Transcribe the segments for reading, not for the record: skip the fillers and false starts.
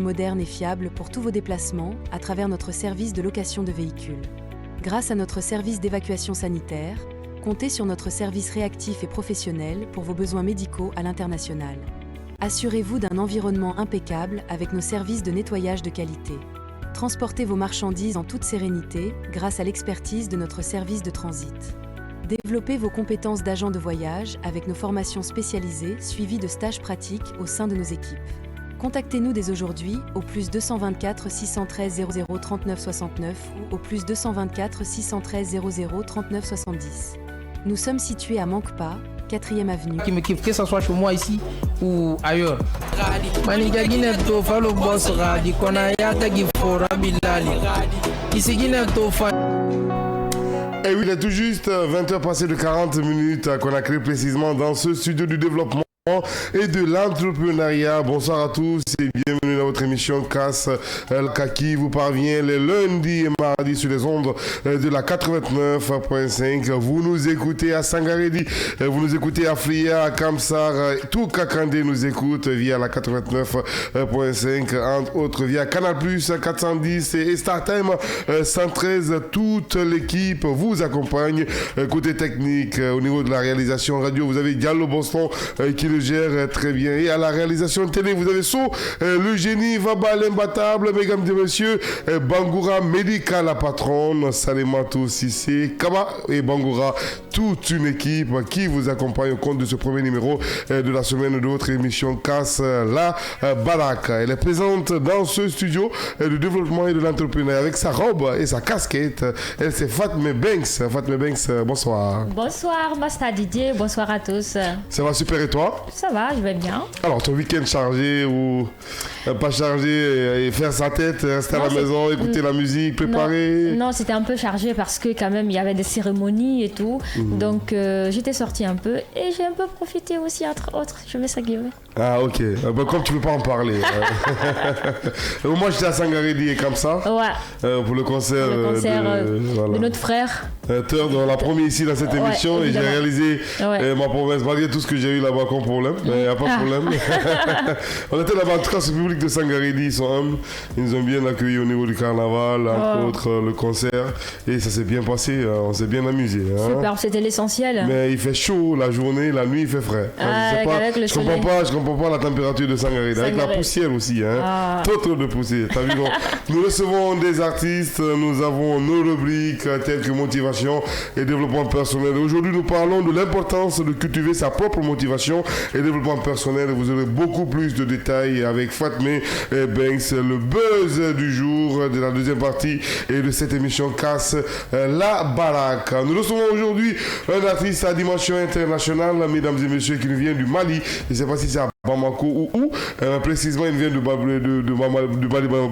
moderne et fiable pour tous vos déplacements à travers notre service de location de véhicules. Grâce à notre service d'évacuation sanitaire, comptez sur notre service réactif et professionnel pour vos besoins médicaux à l'international. Assurez-vous d'un environnement impeccable avec nos services de nettoyage de qualité. Transportez vos marchandises en toute sérénité grâce à l'expertise de notre service de transit. Développez vos compétences d'agent de voyage avec nos formations spécialisées suivies de stages pratiques au sein de nos équipes. Contactez-nous dès aujourd'hui au plus 224 613 00 39 69 ou au plus 224 613 00 39 70. Nous sommes situés à Manquepas, 4e avenue. Qui me kiffe, que ce soit chez moi ici ou ailleurs. Maniga Guinée to follow boss radi kona ya tagi fora bilali. Ici Guinée to Et oui, il est tout juste 20h passées de 40 minutes qu'on a créé précisément dans ce studio du développement et de l'entrepreneuriat. Bonsoir à tous et bienvenue dans votre émission CAS qui vous parvient les lundis et mardis sur les ondes de la 89.5. Vous nous écoutez à Sangaredi, vous nous écoutez à Fria, à Kamsar, tout Kakande nous écoute via la 89.5, entre autres via Canal+, 410 et StarTime 113. Toute l'équipe vous accompagne. Côté technique, au niveau de la réalisation radio, vous avez Diallo Boston qui le gère très bien. Et à la réalisation télé, vous avez le génie Vaba l'imbattable, mesdames et messieurs, Bangoura Médica, la patronne, Salematou Sissé, Kaba et Bangoura, toute une équipe qui vous accompagne au compte de ce premier numéro de la semaine de votre émission Casse la Baraque. Elle est présente dans ce studio de développement et de l'entrepreneuriat avec sa robe et sa casquette. Elle, c'est Fatma Banks. Fatma Banks, bonsoir. Bonsoir, Master Didier. Bonsoir à tous. Ça va super et toi? Ça va, je vais bien. Alors, ton week-end chargé ou pas chargé et faire sa tête, rester à la maison, écouter la musique, préparer? Non, c'était un peu chargé parce que quand même, il y avait des cérémonies et tout. Donc, j'étais sortie un peu et j'ai un peu profité aussi, entre autres. Je mets ça guillemets. Ah, ok. Comme tu ne peux pas en parler. Moi, j'étais à Sangaredi et comme ça. Ouais. Pour le concert, de notre frère. Dans la première ici dans cette émission, et j'ai réalisé ma promesse, malgré tout ce que j'ai eu là-bas comme problème. Mais il n'y a pas de problème. On était là-bas, en tout cas, ce public de Sangaredi, ils sont humbles. Ils nous ont bien accueillis au niveau du carnaval, entre autres le concert. Et ça s'est bien passé, on s'est bien amusé. Hein. Super, c'était l'essentiel. Mais il fait chaud la journée, la nuit il fait frais. Je comprends pas la température de Sangaredi. Avec la poussière aussi. Hein. Trop de poussière. T'as vu, nous recevons des artistes, nous avons nos rubriques telles que motivation et développement personnel. Aujourd'hui, nous parlons de l'importance de cultiver sa propre motivation et développement personnel. Vous aurez beaucoup plus de détails avec Fatma Banks, le buzz du jour de la deuxième partie et de cette émission Casse la Baraque. Nous recevons aujourd'hui un artiste à dimension internationale, mesdames et messieurs, qui nous vient du Mali. Je ne sais pas si c'est à Bamako ou où. Précisément, il vient de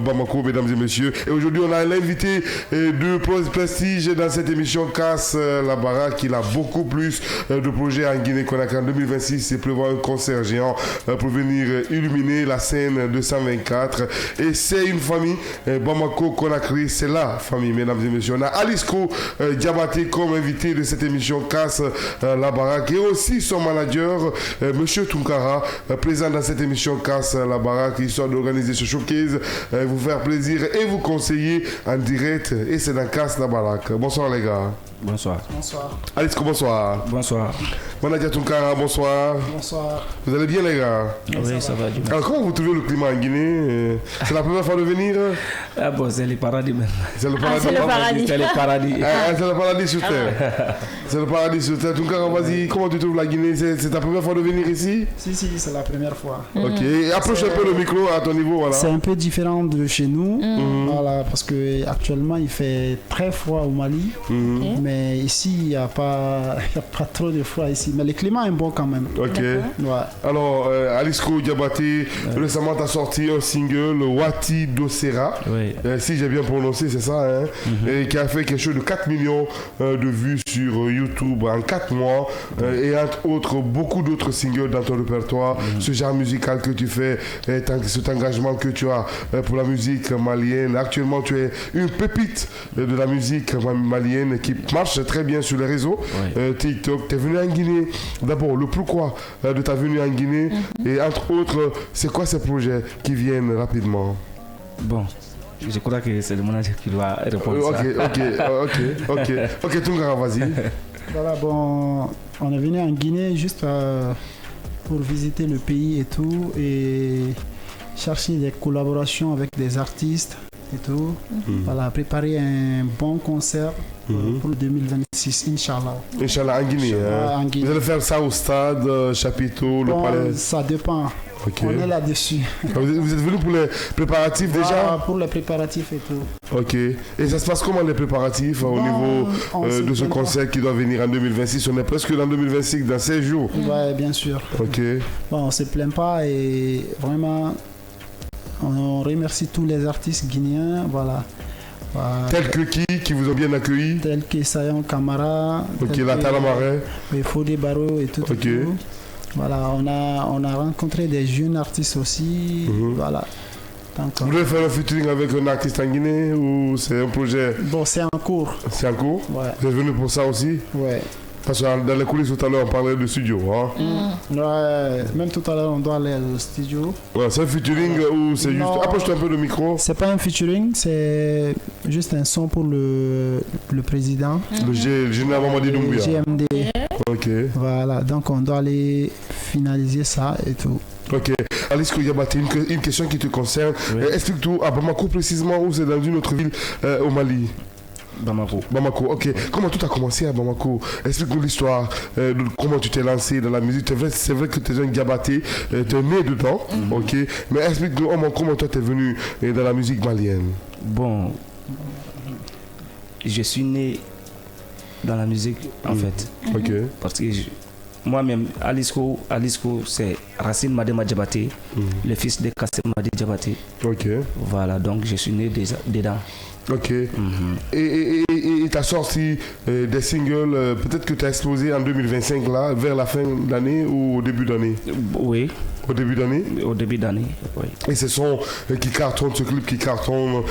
Bamako, mesdames et messieurs. Et aujourd'hui, on a l'invité de prestige dans cette émission Casse la Baraque. Il a beaucoup plus de projets en Guinée-Conakry. En 2026, il prévoit un concert géant pour venir illuminer la scène de 124. Et c'est une famille, Bamako-Conakry, c'est la famille, mesdames et messieurs. On a Alisco Diabaté comme invité de cette émission Casse la Baraque. Et aussi son manager, Monsieur Tunkara, présent dans cette émission Casse la Baraque, histoire d'organiser ce showcase, vous faire plaisir et vous conseiller en direct. Et c'est dans Casse la Baraque. Bonsoir les gars. Bonsoir. Bonsoir. Alisco, bonsoir. Bonsoir. Manager Tunkara, bonsoir. Bonsoir. Vous allez bien les gars? Oui, ça va. Alors comment vous trouvez le climat en Guinée? C'est la première fois de venir? Ah bon, c'est le paradis même. C'est le paradis. C'est le paradis. C'est le paradis. C'est le paradis sur terre. C'est le paradis sur terre. Tunkara, vas-y, comment tu trouves la Guinée? C'est ta première fois de venir ici? Si, c'est la première fois. Ok, et approche un peu le micro à ton niveau, voilà. C'est un peu différent de chez nous, voilà, parce que actuellement il fait très froid au Mali, mais ici il n'y a pas trop de froid ici, mais le climat est bon quand même. Ok. Ouais. Alors, Alisco Diabaté, récemment tu as sorti un single, Wati Dosera, si j'ai bien prononcé, c'est ça, hein, et qui a fait quelque chose de 4 millions de vues sur YouTube en 4 mois et entre autres beaucoup d'autres singles dans ton répertoire. Ce genre musical que tu fais, cet engagement que tu as pour la musique malienne. Actuellement, tu es une pépite de la musique malienne qui marche très bien sur les réseaux. TikTok, tu es venu en Guinée. D'abord, le pourquoi de ta venue en Guinée et entre autres, c'est quoi ces projets qui viennent rapidement? Bon, je crois que c'est le manager qui doit répondre Ok, Tungara, vas-y. Voilà, bon, on est venu en Guinée juste pour visiter le pays et tout, et chercher des collaborations avec des artistes et tout. Voilà, préparer un bon concert pour 2026, Inch'Allah. Inch'Allah, en Guinée. En Guinée. Vous allez faire ça au stade, chapiteau, le palais? Ça dépend. On est là-dessus. Vous êtes venu pour les préparatifs déjà? Pour les préparatifs et tout. Ok. Et ça se passe comment les préparatifs au niveau de ce concert qui doit venir en 2026? On est presque dans 2026, dans 16 jours. Ouais, bien sûr. Ok. Bon, on ne se plaint pas et vraiment, on remercie tous les artistes guinéens. Voilà. Tels que qui vous ont bien accueillis? Tels que Sayon Kamara. Ok, la Talamare. Fodé Baro et tout. Ok. Tout. Voilà, on a rencontré des jeunes artistes aussi. Voilà. Donc, vous voulez faire un featuring avec un artiste en Guinée ou c'est un projet? Bon, c'est en cours. C'est en cours? Ouais. Vous êtes venu pour ça aussi? Ouais. Parce que dans les coulisses tout à l'heure on parlait de studio. Ouais, même tout à l'heure on doit aller au studio. Ouais, c'est un featuring ou c'est juste... Approche-toi un peu le micro. C'est pas un featuring, c'est juste un son pour le président. Le général Mamadi Doumbouya. GMD. Ok. Voilà, donc on doit aller finaliser ça et tout. Ok. Alice Kouyabati, une question qui te concerne. Explique-tout à Bamako précisément ou c'est dans une autre ville au Mali? Bamako, ok. Comment tout a commencé à Bamako? Explique-nous l'histoire de comment tu t'es lancé dans la musique. C'est vrai que tu es un Diabaté, tu es né dedans, ok. Mais explique-nous comment toi tu es venu dans la musique malienne. Bon, je suis né dans la musique en fait. Ok. Parce que moi-même, Alisco, c'est Racine Madema Diabaté, le fils de Kassem Madi Diabaté. Ok. Voilà, donc je suis né dedans. Ok. Et tu as sorti des singles, peut-être que tu as explosé en 2025, là, vers la fin d'année ou au début d'année? Oui. Au début d'année? Au début d'année, oui. Et ce son qui cartonne, ce clip qui cartonne,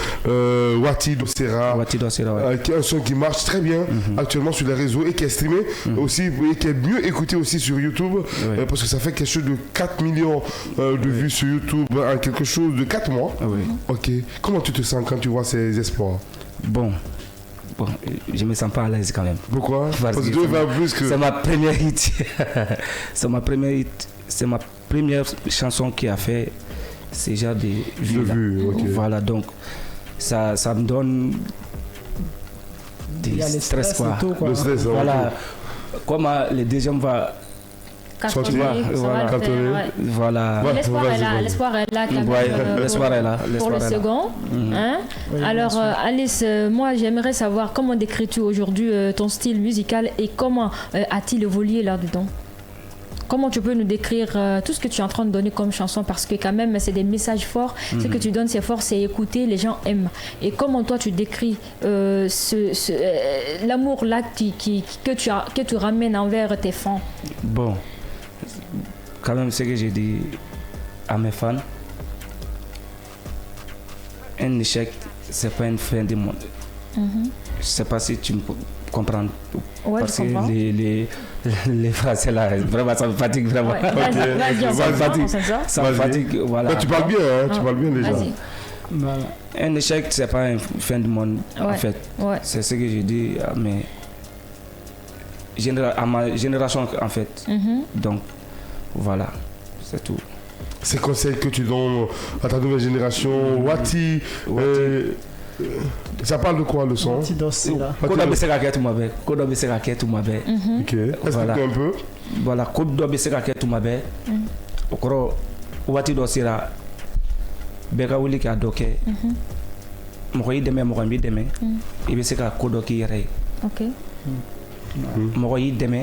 Wati Dossera, qui est un son qui marche très bien actuellement sur les réseaux et qui est streamé aussi, et qui est mieux écouté aussi sur YouTube, parce que ça fait quelque chose de 4 millions de vues sur YouTube en quelque chose de 4 mois. Oui. Ok. Comment tu te sens quand tu vois ces espoirs? Bon, je me sens pas à l'aise quand même. Pourquoi? Parce que c'est ma première hit. C'est ma première hit. C'est ma première chanson qui a fait ce genre de vues. Okay. Voilà, donc ça me donne du stress, quoi. Le stress, voilà. Comment le deuxième va cartonner, voilà. L'espoir est là quand même. L'espoir est là. Pour le second. Alors Alice, moi j'aimerais savoir comment décris-tu aujourd'hui ton style musical et comment a-t-il évolué là-dedans? Comment tu peux nous décrire tout ce que tu es en train de donner comme chanson, parce que quand même c'est des messages forts, ce que tu donnes c'est fort, c'est écouter, les gens aiment. Et comment toi tu décris l'amour là que tu ramènes envers tes fans? Bon, quand même ce que j'ai dit à mes fans, un échec c'est pas une fin du monde. Je sais pas si tu me comprends. Ouais, parce que les Français là, vraiment ça me fatigue vraiment. Ouais. Ça me fatigue, voilà. Mais tu parles bien, hein, tu parles bien déjà. Voilà. Un échec c'est pas une fin du monde en fait. C'est ce que j'ai dit à ma génération en fait. Donc voilà, c'est tout. Ces conseils que tu donnes à ta nouvelle génération, Wati. Ça parle de quoi le son? Ok, explique un peu. Voilà, Kodo Besserake Toumabe. Okoro Wati Dosira Beka Wuli ka doke. Mokoyi deme mokoyi bi deme. Ibe se ka Kodo ki yere. OK. Mokoyi deme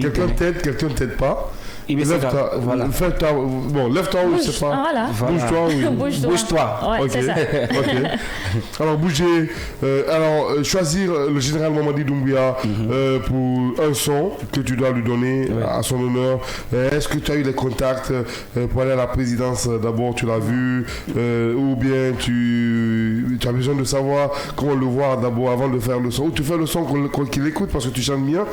Quelqu'un t'aide pas. Lève-toi, voilà. Lève-toi, oui, c'est pas. Voilà. Bouge-toi, oui. Bouge-toi. Ouais, Ok. c'est ça. Ok. Alors, bouger. Choisir le général Mamadi Doumbouya pour un son que tu dois lui donner à son honneur. Est-ce que tu as eu des contacts pour aller à la présidence d'abord, tu l'as vu, ou bien tu as besoin de savoir comment le voir d'abord avant de faire le son, ou tu fais le son qu'il écoute parce que tu chantes bien,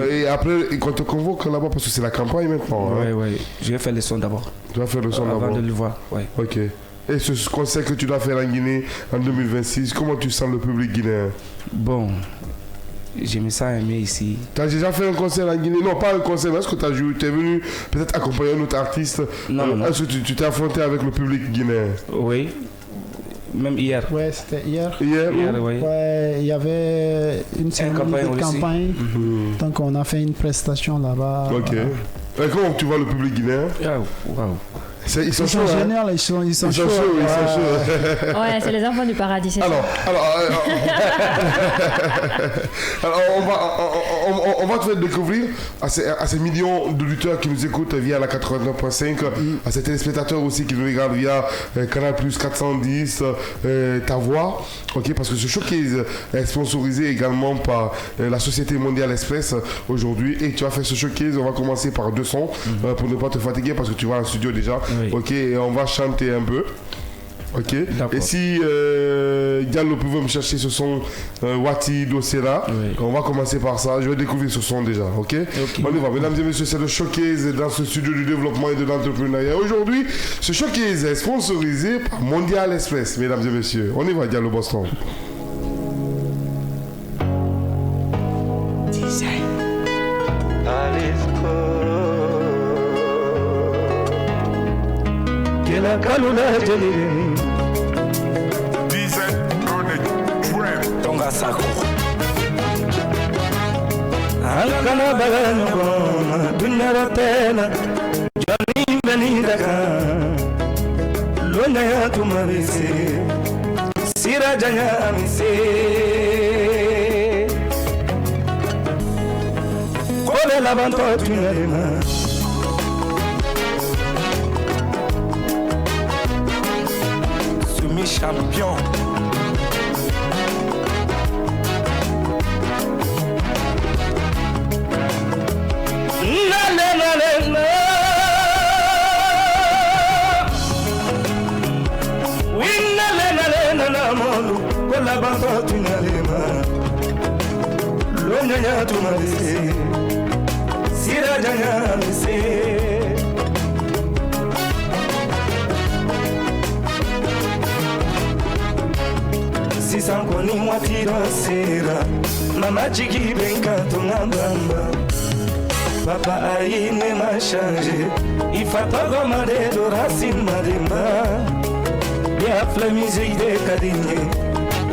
et après, quand tu te convoques là-bas, parce que c'est la campagne maintenant. Oui. Je vais faire le son d'abord. Tu vas faire le son d'abord. Avant de le voir, oui. Ok. Et ce concert que tu dois faire en Guinée en 2026, comment tu sens le public guinéen? Bon, je me sens aimé ici. Tu as déjà fait un concert en Guinée? Non, pas un concert, mais est-ce que tu as joué? Tu es venu peut-être accompagner un autre artiste? Non. Est-ce que tu t'es affronté avec le public guinéen? Oui. Même hier. Ouais, c'était hier. Hier, oui. Ouais, il y avait une cérémonie de campagne. Donc on a fait une prestation là-bas. Ok. Et comment tu vois le public guinéen? Wow. Ils sont chauds, hein? géniaux, ils sont chauds. Ils sont chauds. Ouais, c'est les enfants du paradis, c'est ça. Alors, on va te faire découvrir à ces millions d'auditeurs qui nous écoutent via la 89.5, à ces téléspectateurs aussi qui nous regardent via Canal Plus 410, ta voix, ok, parce que ce showcase est sponsorisé également par la Société Mondiale Express aujourd'hui, et tu as fait ce showcase. On va commencer par 2 sons pour ne pas te fatiguer parce que tu vas en studio déjà. Oui. Ok, et on va chanter un peu. Ok. Et si Diallo pouvait me chercher ce son Wati Dosera, on va commencer par ça. Je vais découvrir ce son déjà. Ok. On y va. Mesdames et messieurs, c'est le showcase dans ce studio du développement et de l'entrepreneuriat. Aujourd'hui, ce showcase est sponsorisé par Mondial Express. Mesdames et messieurs, on y va, Diallo Boston. La kalula jelini Tonga sako Alkana bagana goma Dunyara tena Jani beni daka Lona ya tumabise Sira janya amise Kole labanto tunarema Champion. Na. Oui, na molu. Kola banto tunalema. Lonya ya tumalise. Sira janya mise. Sankoni mwatiro sera Mama jigi benka tungambamba Papa aine ma change Ifata goma de do racine mademba Bia flamize ide kadinye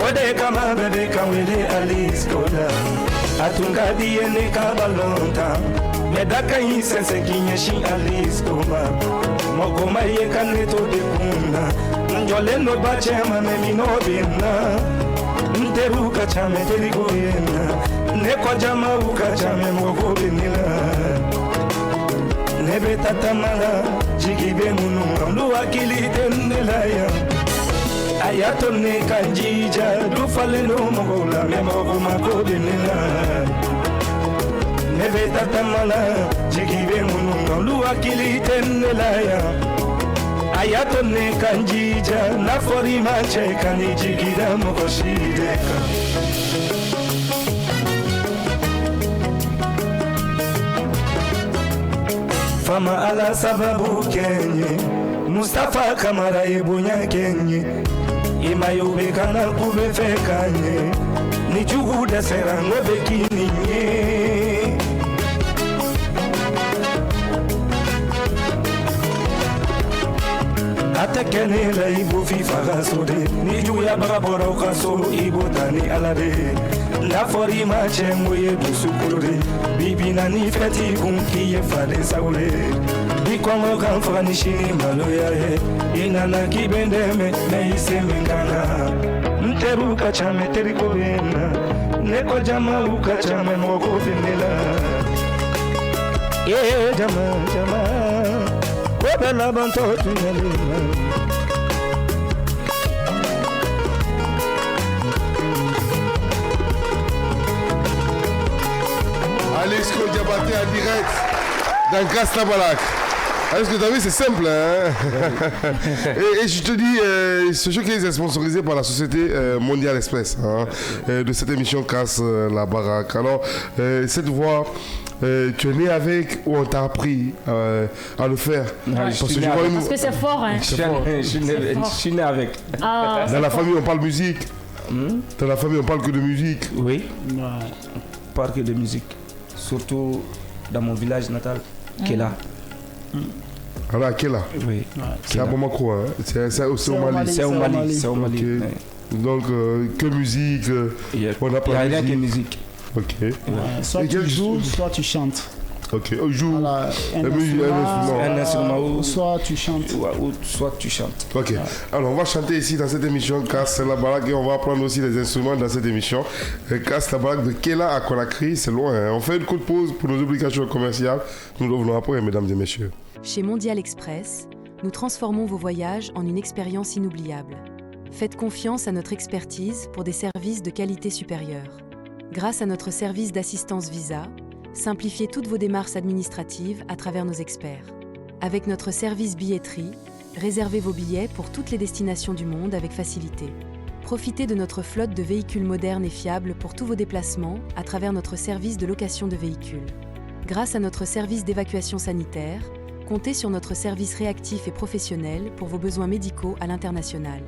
Wade kama bebe kawele Alice Kola Atunga diene kabalonta Medaka insense kinyeshi Alice Koma Mogoma ye kaneto de kuna Njole no bachema memino bina Nteruka chame terigo yena Neko jama uka chame mwogo benila Nebe tatamala jigibe mununga Mlu akili tenela ya Ayato ne kanjija Dufale no mogola Memogo mako benila Nebe tatamala jigibe mununga Mlu akili tenela ya Ayato ne kanjija na fori manche kanijigida mokoshideka Fama ala sababu kenye Mustafa Kamara ibunya kenye Imayube kana kubefekanye Nichuguda serangwe bekininye Atekenela ibu fifa sode Ni juya baraboro kaso ibu tani alade La fori machemwe dusu kolore Bibi na ni feti kunki ye fade saule Bikwa moga mfani shini maloya he Inana kibendeme me ise mengana Mteruka chame teriko bena Neko jama uka chame mogo venela jama jama ko bɛ laban tɔ tuɲɛlen na. Alisco Diabaté en direct dans Grâce Tabalak. Est-ce que tu as vu, c'est simple. Hein? et je te dis, ce showcase est sponsorisé par la société Mondial Express, hein, de cette émission Casse la Baraque. Alors, cette voix, tu es né avec ou on t'a appris à le faire? Parce que c'est fort. Hein. Je suis né avec. Ah, dans la famille, on parle musique. Dans la famille, on parle que de musique. Oui, on parle que de musique. Surtout dans mon village natal, Kela. Alors, Kela? Oui. C'est à Bamako, hein? C'est au Mali. C'est au Mali. C'est au Mali. Okay. Ouais. Donc, que musique. On n'a pas il n'y a rien que musique. Ok. Ouais. Soit tu joues, soit tu chantes. Ok, on joue voilà, un instrument ou soit tu chantes. Ou soit tu chantes. Ok, ouais. Alors on va chanter ici dans cette émission Casse la Baraque et on va apprendre aussi les instruments dans cette émission. Casse la Baraque de Kela à Conakry, c'est loin. Hein. On fait une courte pause pour nos obligations commerciales. Nous revenons après, mesdames et messieurs. Chez Mondial Express, nous transformons vos voyages en une expérience inoubliable. Faites confiance à notre expertise pour des services de qualité supérieure. Grâce à notre service d'assistance visa, simplifiez toutes vos démarches administratives à travers nos experts. Avec notre service billetterie, réservez vos billets pour toutes les destinations du monde avec facilité. Profitez de notre flotte de véhicules modernes et fiables pour tous vos déplacements à travers notre service de location de véhicules. Grâce à notre service d'évacuation sanitaire, comptez sur notre service réactif et professionnel pour vos besoins médicaux à l'international.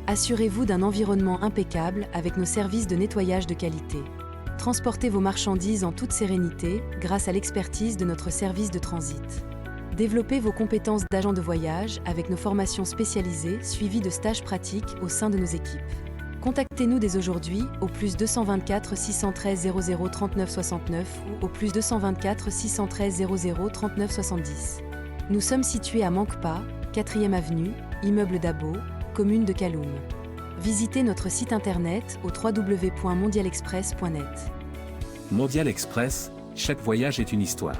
Assurez-vous d'un environnement impeccable avec nos services de nettoyage de qualité. Transportez vos marchandises en toute sérénité grâce à l'expertise de notre service de transit. Développez vos compétences d'agent de voyage avec nos formations spécialisées suivies de stages pratiques au sein de nos équipes. Contactez-nous dès aujourd'hui au +224 613 00 39 69 ou au +224 613 00 39 70. Nous sommes situés à Mankpa, 4e avenue, immeuble Dabo, commune de Kaloum. Visitez notre site internet au www.mondialexpress.net. Mondial Express, chaque voyage est une histoire.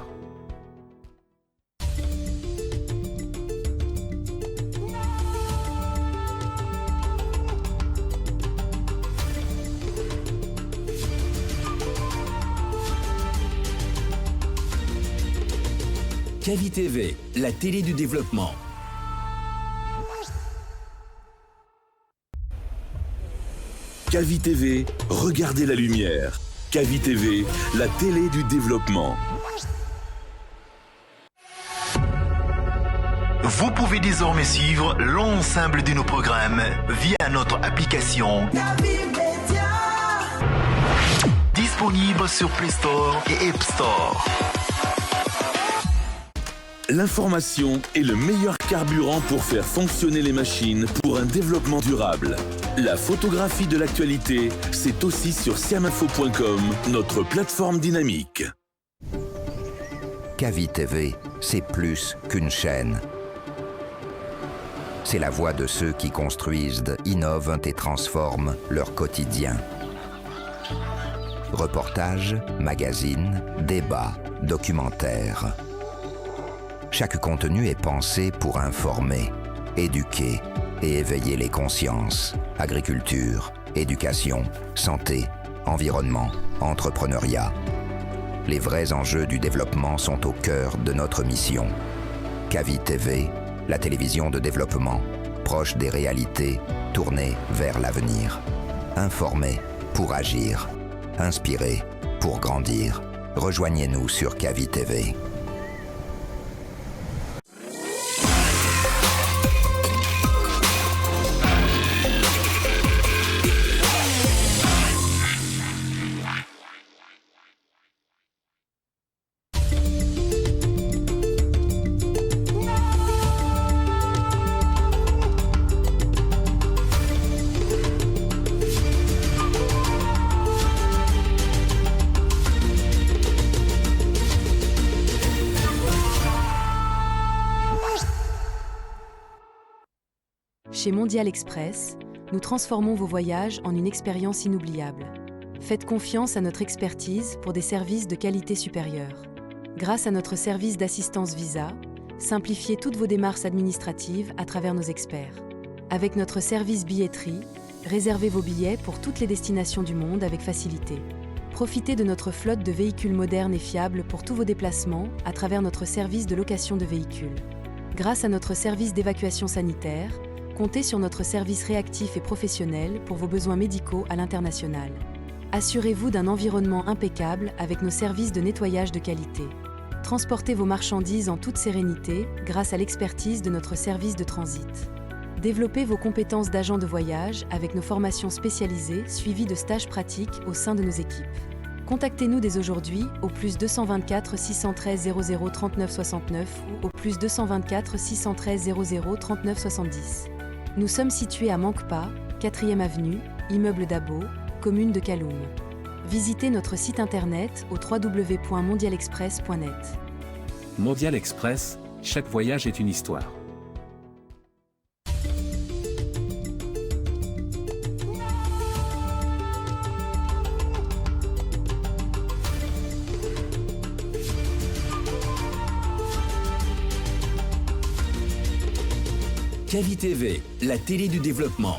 Kavi TV, la télé du développement. Kavi TV, regardez la lumière. Kavi TV, la télé du développement. Vous pouvez désormais suivre l'ensemble de nos programmes via notre application disponible sur Play Store et App Store. L'information est le meilleur carburant pour faire fonctionner les machines pour un développement durable. La photographie de l'actualité, c'est aussi sur siaminfo.com, notre plateforme dynamique. Kavi TV, c'est plus qu'une chaîne. C'est la voix de ceux qui construisent, innovent et transforment leur quotidien. Reportages, magazines, débats, documentaires. Chaque contenu est pensé pour informer, éduquer et éveiller les consciences. Agriculture, éducation, santé, environnement, entrepreneuriat. Les vrais enjeux du développement sont au cœur de notre mission. Kavi TV, la télévision de développement, proche des réalités, tournée vers l'avenir. Informer pour agir. Inspirer pour grandir. Rejoignez-nous sur Kavi TV. Chez Mondial Express, nous transformons vos voyages en une expérience inoubliable. Faites confiance à notre expertise pour des services de qualité supérieure. Grâce à notre service d'assistance visa, simplifiez toutes vos démarches administratives à travers nos experts. Avec notre service billetterie, réservez vos billets pour toutes les destinations du monde avec facilité. Profitez de notre flotte de véhicules modernes et fiables pour tous vos déplacements à travers notre service de location de véhicules. Grâce à notre service d'évacuation sanitaire, comptez sur notre service réactif et professionnel pour vos besoins médicaux à l'international. Assurez-vous d'un environnement impeccable avec nos services de nettoyage de qualité. Transportez vos marchandises en toute sérénité grâce à l'expertise de notre service de transit. Développez vos compétences d'agent de voyage avec nos formations spécialisées suivies de stages pratiques au sein de nos équipes. Contactez-nous dès aujourd'hui au +224 613 00 39 69 ou au +224 613 00 39 70. Nous sommes situés à Manquepas, 4e avenue, immeuble Dabo, commune de Kaloum. Visitez notre site internet au www.mondialexpress.net. Mondial Express, chaque voyage est une histoire. Kavi TV, la télé du développement.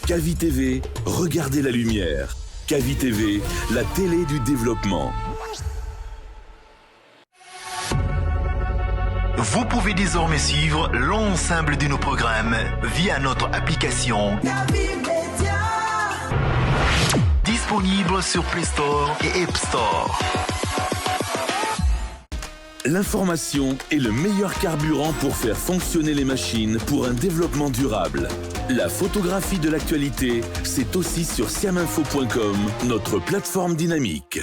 Kavi TV, regardez la lumière. Kavi TV, la télé du développement. Vous pouvez désormais suivre l'ensemble de nos programmes via notre application disponible sur Play Store et App Store. L'information est le meilleur carburant pour faire fonctionner les machines pour un développement durable. La photographie de l'actualité, c'est aussi sur siaminfo.com, notre plateforme dynamique.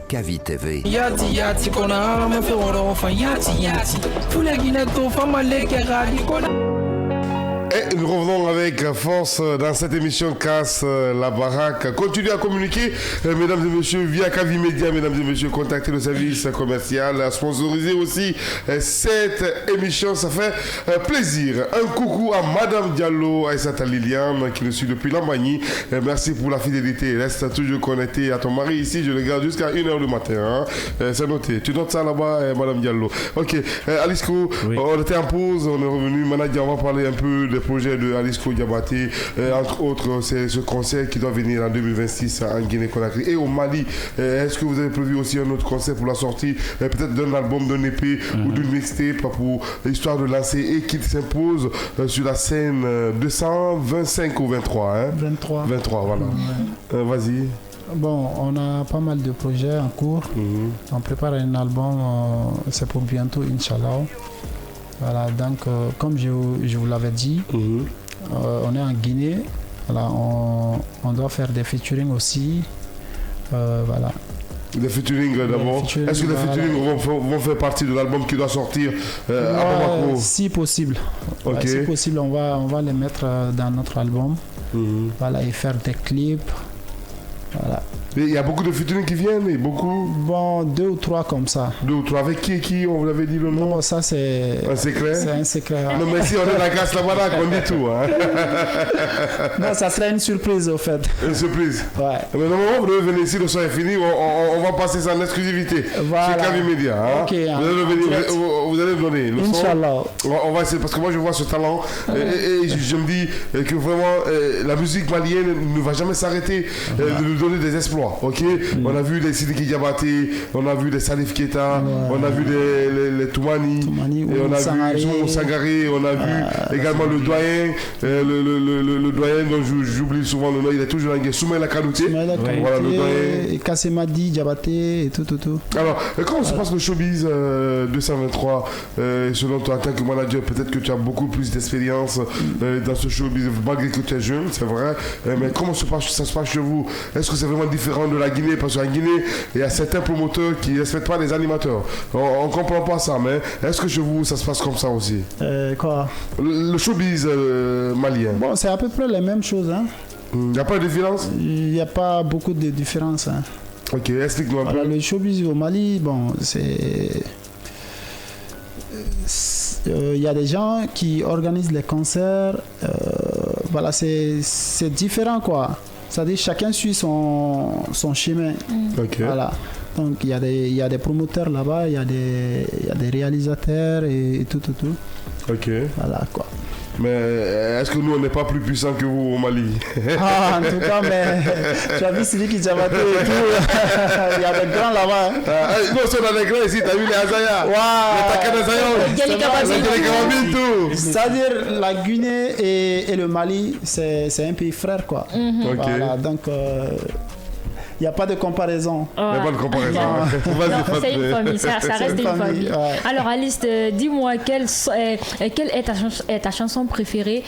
Kavi TV. Yati yati kona me fe woro fa yati yati. Tous les Guinéens to fama leke radi kona. Et nous revenons avec force dans cette émission Casse la baraque. Continuez à communiquer, mesdames et messieurs, via Kavi Média, mesdames et messieurs, contactez le service commercial, sponsorisez aussi cette émission, ça fait plaisir. Un coucou à Madame Diallo, Aïssata Liliane, qui nous suit depuis Lambagny. Merci pour la fidélité. Reste toujours connecté à ton mari ici, je le garde jusqu'à 1h du matin. Hein. C'est noté. Tu notes ça là-bas, Madame Diallo. Ok, Alisco, oui. On était en pause, on est revenu. Maintenant, on va parler un peu des projets de Alisco Diabaté, entre autres, c'est ce concert qui doit venir en 2026 en Guinée-Conakry et au Mali. Est-ce que vous avez prévu aussi un autre concert pour la sortie, peut-être d'un album, d'un EP ou d'une mixtape pour l'histoire de lancer et qui s'impose sur la scène 225 ou 23 hein? 23, voilà. Vas-y. Bon, on a pas mal de projets en cours. On prépare un album, c'est pour bientôt, Inch'Allah. Voilà, donc comme je vous l'avais dit, on est en Guinée. Voilà, on doit faire des featuring aussi. Voilà. Des featuring d'abord. Est-ce que les featuring vont faire partie de l'album qui doit sortir à Bamako? Si possible. Okay. Ouais, si possible, on va les mettre dans notre album. Voilà, et faire des clips. Voilà. Il y a beaucoup de featuring qui viennent et beaucoup. Bon, 2 ou 3 comme ça. 2 ou 3 avec qui on vous l'avait dit le nom? Non, ça c'est un secret. C'est un secret. Non, mais si on est la casse là-bas, on dit tout. Hein. Non, ça serait une surprise au fait. Une surprise. Ouais. Mais normalement, vous devez venir ici, le soir est fini, on va passer ça en exclusivité. Voilà. Chez Kavi Média. Hein. Ok. Vous allez me donner le Inch'Allah. On va essayer parce que moi je vois ce talent et je me dis que vraiment la musique malienne ne va jamais s'arrêter de nous donner des exploits. Ok. On a vu les Sidiki Diabaté, on a vu les Salif Keita, on a vu les Toumani, et on a vu Sangaré, on a vu également le doyen, le doyen dont j'oublie souvent le nom, il est toujours là, Soumaïla Kanouté. Voilà le doyen. Kassemadi Diabaté et tout. Alors, comment se passe le showbiz 223 selon toi, en tant que manager, peut-être que tu as beaucoup plus d'expérience dans ce showbiz, malgré que tu es jeune, c'est vrai, mais comment ça se passe chez vous? Est-ce que c'est vraiment différent de la Guinée? Parce qu'en Guinée, il y a certains promoteurs qui ne respectent pas les animateurs. On ne comprend pas ça, mais est-ce que chez vous, ça se passe comme ça aussi? Quoi? Le showbiz malien. Bon, c'est à peu près les mêmes choses. Hein. Il n'y a pas de différence? Il n'y a pas beaucoup de différence. Hein. Ok, explique-nous un peu. Le showbiz au Mali, bon, c'est... Il y a des gens qui organisent les concerts. Voilà, c'est différent, quoi. c'est-à-dire chacun suit son chemin. Voilà. Donc il y a des promoteurs là-bas, il y a des réalisateurs et tout. Ok. Voilà quoi. Mais est-ce que nous on n'est pas plus puissants que vous au Mali? Ah, en tout cas, mais tu as vu Sidiki Diabaté et tout. Il y a des grands là-bas. Non, c'est dans les grands ici, t'as vu les Azaya. Les Takana tout. C'est-à-dire la Guinée et le Mali, c'est un pays frère quoi. Voilà, donc il n'y a pas de comparaison. Il n'y a pas de comparaison. Non, c'est une famille, ça reste une famille. Ouais. Alors Alice, dis-moi, quelle est ta chanson préférée,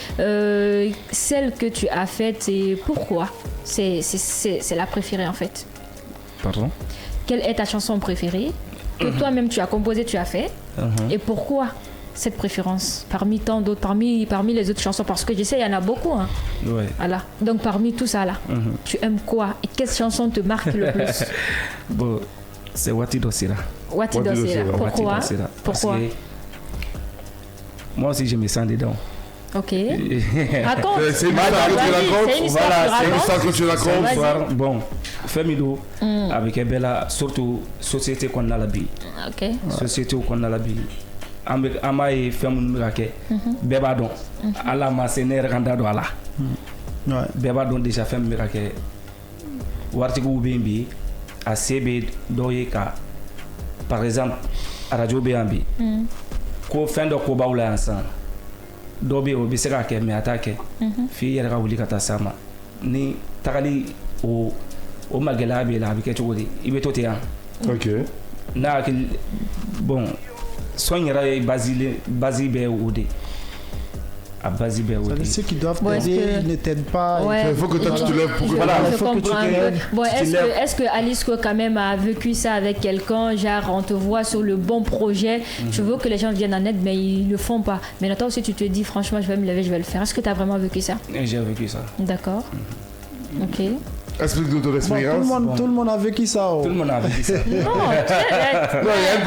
celle que tu as faite et pourquoi c'est la préférée en fait. Pardon? Quelle est ta chanson préférée que toi-même tu as composée, tu as fait et pourquoi cette préférence parmi tant d'autres, parmi les autres chansons, parce que je sais il y en a beaucoup hein. Ouais. Voilà. Donc parmi tout ça là, tu aimes quoi et quelle chanson te marque le plus? Bon, c'est Wati Dosira. Wati Dosira. Pourquoi? Pourquoi? Moi aussi je me sens dedans. Ok. Raconte. C'est une histoire que tu racontes. Bon, Femido avec Ebella, surtout société qu'on a la vie. Ok. Société qu'on a la vie. Ama ye fɛn minnu bɛ ka kɛ bɛɛ b'a dɔn ala ma se ne yɛrɛ kan da don a la bɛɛ b'a dɔn déjà fɛn min bɛ ka kɛ waritigiw bɛ yen bi a se bɛ dɔw ye ka par exemple radio bɛ yan bi ko fɛn dɔ ko b'aw la yan sisan dɔw bɛ yen o bɛ se k'a kɛ mais a t'a kɛ f'i yɛrɛ ka wuli ka taa s'a ma ni tagali o magɛlɛya b'i la a bɛ kɛ cogo di i bɛ to ten yan n'a hakili bon son yɛrɛ basi bɛ o de à base de ceux qui doivent t'aider, ils ne t'aident pas. Ouais. Il faut que toi tu te lèves pour que je comprends. Bon, est-ce que Alice quand même a vécu ça avec quelqu'un, genre on te voit sur le bon projet, tu veux que les gens viennent en aide mais ils le font pas. Mais toi aussi tu te dis franchement je vais me lever, je vais le faire. Est-ce que tu as vraiment vécu ça? J'ai vécu ça. D'accord. Ok. Explique-nous ton expérience. Tout le monde a vécu ça. Tout le monde a vécu ça. Non, il y a une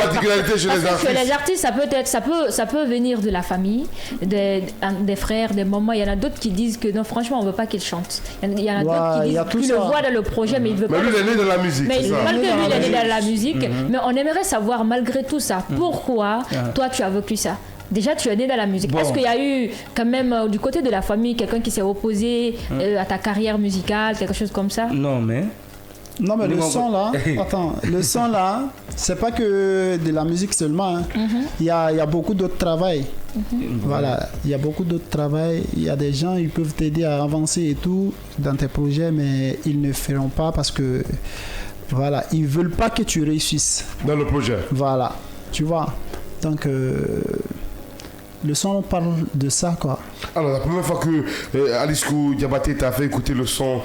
particularité chez les artistes. Chez les artistes, ça peut venir de la famille, des frères, des mamans. Il y en a d'autres qui disent que non, franchement, on ne veut pas qu'il chante. Il y en a d'autres qui disent qu'il le voit dans le projet, mais il ne veut pas. Mais lui, il est né dans la musique. Mais malgré lui, il est né dans la musique. Mais on aimerait savoir, malgré tout ça, pourquoi toi, tu as vécu ça? Déjà, tu es né dans la musique. Bon. Est-ce qu'il y a eu quand même du côté de la famille quelqu'un qui s'est opposé à ta carrière musicale, quelque chose comme ça? Non, mais le son là, le son là, c'est pas que de la musique seulement. Hein. Il y a beaucoup d'autres travail. Voilà, il y a beaucoup d'autres travail. Il y a des gens, ils peuvent t'aider à avancer et tout dans tes projets, mais ils ne feront pas parce que voilà, ils veulent pas que tu réussisses dans le projet. Voilà, tu vois. Donc le son parle de ça quoi. Alors la première fois que Alice Diabaté t'a fait écouter le son,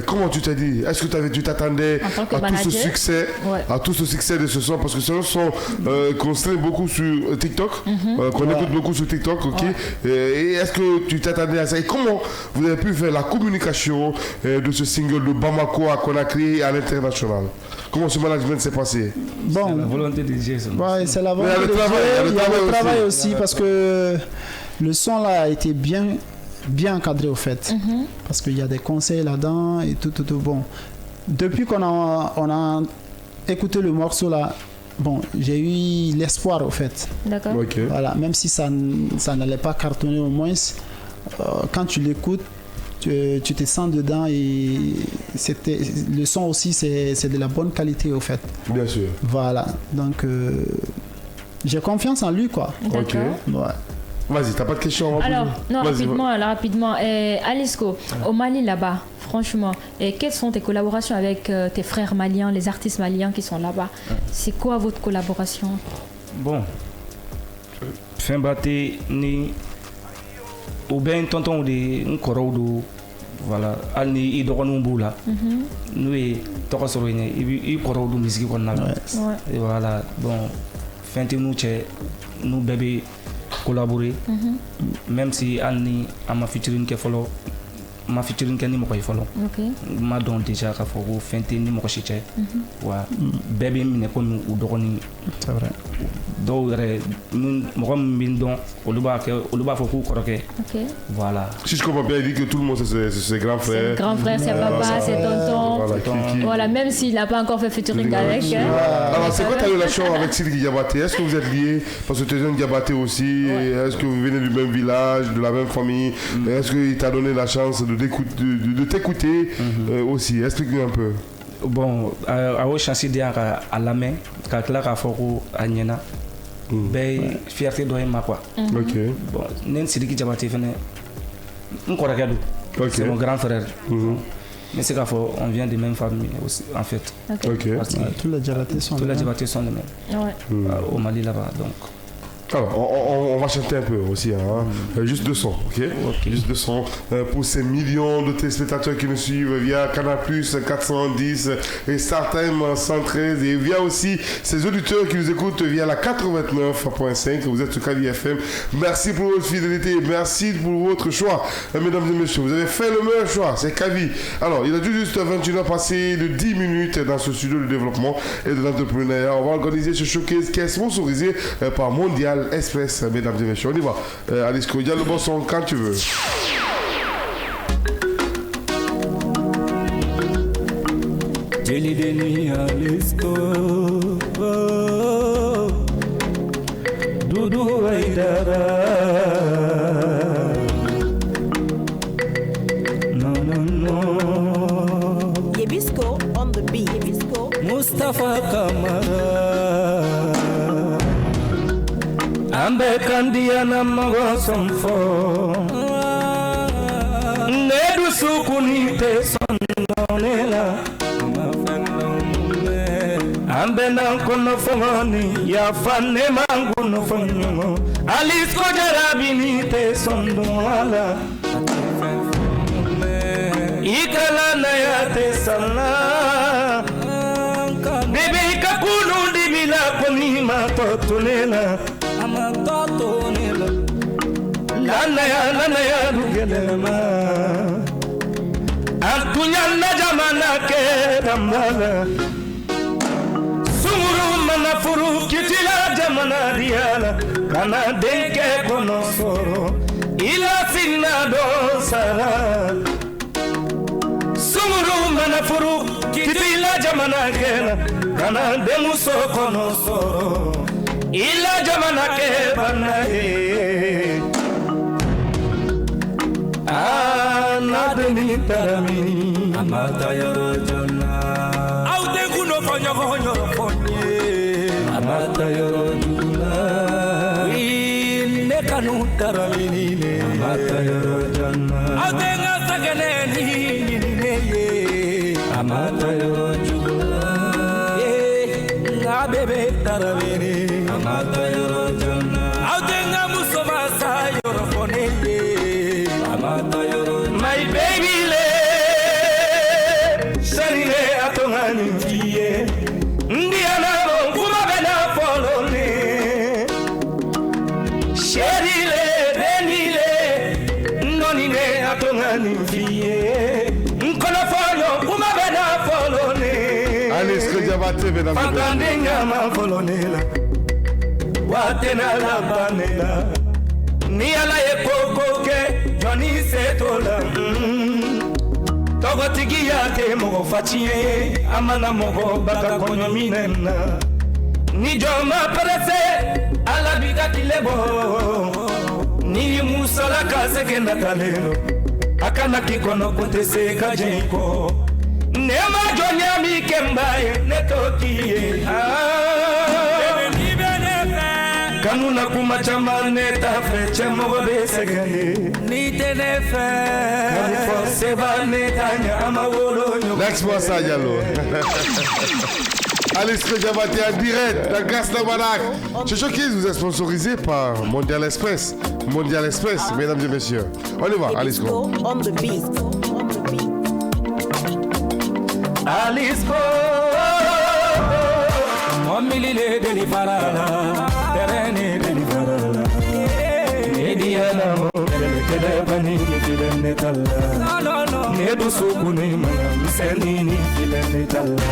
comment tu t'es dit? Est-ce que tu t'attendais à tout ce succès, à tout ce succès de ce son? Parce que c'est un son qu'on stream beaucoup sur TikTok, qu'on écoute beaucoup sur TikTok, ok. Et est-ce que tu t'attendais à ça? Et comment vous avez pu faire la communication de ce single de Bamako à Conakry à l'international? Comment ce management s'est passé? Bon, c'est la volonté de Dieu. C'est la volonté de Dieu. Il y a le travail aussi parce que le son là a été bien encadré au fait. Parce qu'il y a des conseils là-dedans et tout. Bon, depuis qu'on a écouté le morceau là, bon, j'ai eu l'espoir au fait. D'accord. Okay. Voilà, même si ça n'allait pas cartonner au moins, quand tu l'écoutes, tu te sens dedans et le son aussi c'est de la bonne qualité au fait. Bien sûr. Voilà, donc j'ai confiance en lui quoi. Ok. Ouais. Vas-y, t'as pas de questions? Alors, non, rapidement. Alisco, au Mali là-bas, franchement, quelles sont tes collaborations avec tes frères maliens, les artistes maliens qui sont là-bas? C'est quoi votre collaboration? Bon, Fembaté ni ou bien tonton de Nkorodo, voilà, Alni Idoronumbula, nous et Tokosoroine, il Korodo musique qu'on a. Et voilà, bon, nous bébés collaborer, même si Alni a ma featuring qui follow ma featuring kɛ ni mɔgɔ ye fɔlɔ ma dɔn déjà k'a fɔ ko fɛn tɛ ni mɔgɔ si cɛ wa bɛɛ bɛ minɛ komi u dɔgɔnin dɔw yɛrɛ mɔgɔ min bɛ dɔn olu b'a fɔ k'u kɔrɔkɛ voilà. Si je comprends bien, il dit que tout le monde c'est ses grands frères. C'est grand frère, c'est papa, c'est tonton. Voilà, même s'il n'a pas encore fait featuring avec. Alors c'est quoi ta relation avec Sidiki Diabaté? Est-ce que vous êtes liés? Parce que tu es un Diabaté aussi. Est-ce que vous venez du même village, de la même famille? Est-ce qu'il t'a donné la chance de t'écouter aussi? Explique-nous un peu. Bon, à au chansi de à la main, quand là à foro à Niena, ben fierté doit être ma quoi. Ok. Bon, n'en Sidiki Diabaté venait, on croit que c'est mon grand frère. Mais c'est qu'à fort, on vient de même famille aussi, en fait. Ok. Tous les Diabatés sont les mêmes. Au Mali là-bas, donc. Alors, on va chanter un peu aussi, hein. Juste 2 sons, ok? Juste 2 sons pour ces millions de téléspectateurs qui nous suivent via Canal+, 410 et StarTime 113 et via aussi ces auditeurs qui nous écoutent via la 89.5. Vous êtes sur Kavi FM. Merci pour votre fidélité, merci pour votre choix, mesdames et messieurs. Vous avez fait le meilleur choix, c'est Kavi. Alors, il a juste 21 heures passées de 10 minutes dans ce studio de développement et de l'entrepreneuriat. On va organiser ce showcase qui est sponsorisé par Mondial Express, mesdames et messieurs. On y va. Alice Kodia, le bon son quand tu veux. Jelideni Alisko Dudu Aidara No Yebisco on the beat. Yebisco Mustafa Kamara Ambe kandiana mago somfo Nedu sukunite sondonela Ambe na kono fongoni ya fane mangu no fonyo Alisko jarabinite sondonala Ikala na ya tesala Bebe kakulu dibila koni matotunela Lana ya dugelema Antunyana jamana ke damala Sumuru manafuru kitila jamana diala Kana denke konosoro Ila sinado sara Sumuru manafuru kitila jamana kena Kana demuso konosoro Ila jamana ke banae Anadeni taramini Amata yoro jona Aute kuno fonyo fonye Amata yoro juna Ine kanu taramini Amata yoro jona Aute nga sageneni Amata yoro juna Nga bebe taramini Amata yoro jona Aute nga musoma sa yoro fonye My baby le Sarire atongani mfie Ndiana kuma bena folone Sherile benile Nonine atongani mfie Nkona folyo kuma bena folone Alice Diabaté bena Fantande nyama folonela Watena la banela Ni ala ye kokoke Johnny Setola Togo tigi yake mogo fachie Amana mogo baka konyo minena Ni joma parese Ala biga kilebo Ni musala kase kenda kaleno Akana kikono kontese kajenko Nema jonya mi kembaye netokie Kanuna kuma chamane ta feche mogo besegane ni tenefe Kani force bane tanya amawolo Laisse-moi ça Diallo. Alice Diabaté en direct dans Gaston-Banak. Ce showcase vous est sponsorisé par Mondial Express. Mondial Express, mesdames et messieurs. On y va, Alice Go. on the beat. Alice Go. Momilile deli farala. Terene deli farala. Ediana mo. kele kele bani ni filene talla ne du sukuni mana miseni ni filene talla